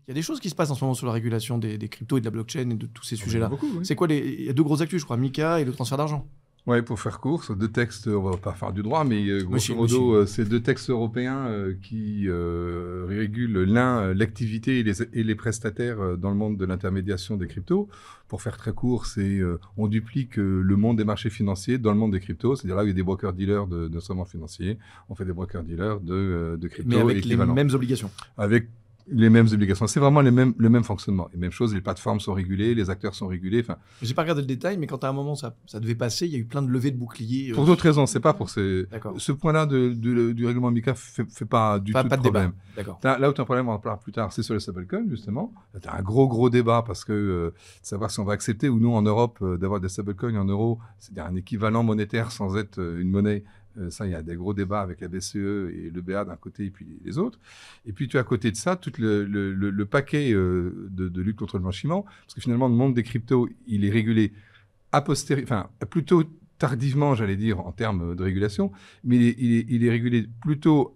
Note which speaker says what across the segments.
Speaker 1: Il y a des choses qui se passent en ce moment sur la régulation des cryptos et de la blockchain et de tous ces sujets-là.
Speaker 2: Beaucoup, oui.
Speaker 1: C'est quoi il y a deux gros actus, je crois, MiCA et le transfert d'argent.
Speaker 2: Oui, pour faire court, sur deux textes, on va pas faire du droit, mais grosso
Speaker 1: Monsieur.
Speaker 2: modo, c'est deux textes européens qui régulent l'activité et les prestataires dans le monde de l'intermédiation des cryptos. Pour faire très court, on duplique le monde des marchés financiers dans le monde des cryptos, c'est-à-dire là où il y a des brokers-dealers d'instruments financiers, on fait des brokers-dealers de cryptos.
Speaker 1: Mais avec les mêmes obligations.
Speaker 2: Avec les mêmes obligations. C'est vraiment le même fonctionnement. Et même chose, les plateformes sont régulées, les acteurs sont régulés.
Speaker 1: J'ai pas regardé le détail, mais quand à un moment ça devait passer, il y a eu plein de levées de boucliers.
Speaker 2: Pour d'autres raisons, c'est pas pour
Speaker 1: D'accord.
Speaker 2: ce point-là du règlement MiCA fait pas du tout de problème.
Speaker 1: D'accord.
Speaker 2: Là où tu as un problème, on en parlera plus tard, c'est sur les stablecoins, justement. Tu as un gros débat parce que savoir si on va accepter ou non en Europe d'avoir des stablecoins en euros, c'est-à-dire un équivalent monétaire sans être une monnaie. Ça, il y a des gros débats avec la BCE et le BA d'un côté et puis les autres. Et puis, tu as à côté de ça tout le paquet de lutte contre le blanchiment, parce que finalement, le monde des cryptos, il est régulé plutôt tardivement, j'allais dire, en termes de régulation, mais il est régulé plutôt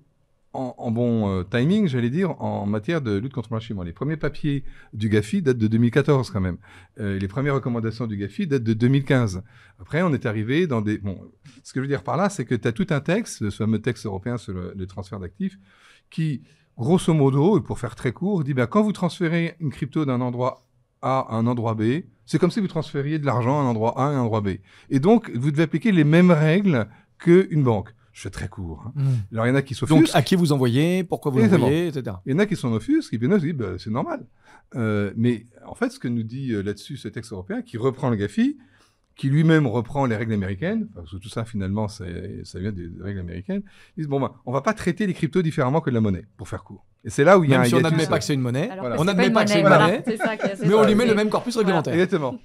Speaker 2: en bon timing, j'allais dire, en matière de lutte contre le blanchiment. Les premiers papiers du GAFI datent de 2014 quand même. Les premières recommandations du GAFI datent de 2015. Après, on est arrivé dans des... Bon, ce que je veux dire par là, c'est que tu as tout un texte, ce fameux texte européen sur le transfert d'actifs, qui, grosso modo, et pour faire très court, dit quand vous transférez une crypto d'un endroit A à un endroit B, c'est comme si vous transfériez de l'argent à un endroit A et à un endroit B. Et donc, vous devez appliquer les mêmes règles qu'une banque. Je fais très court. Hein. Alors, il y en a qui s'offusquent.
Speaker 1: Donc, à qui vous envoyez, pourquoi vous l'envoyez, etc.
Speaker 2: Il y en a qui s'en offusquent, et puis il y en a qui disent c'est normal. Mais en fait, ce que nous dit là-dessus ce texte européen, qui reprend le GAFI, qui lui-même reprend les règles américaines, parce que tout ça, finalement, ça vient des règles américaines, ils disent on va pas traiter les cryptos différemment que de la monnaie, pour faire court. Et c'est là où il y a un
Speaker 1: hiatus. Même si on n'admet pas que c'est une monnaie,
Speaker 3: Alors
Speaker 1: on n'admet pas que c'est une monnaie,
Speaker 3: c'est ça qui est assez
Speaker 1: mais on lui met
Speaker 3: drôle.
Speaker 1: le même corpus réglementaire.
Speaker 2: Exactement.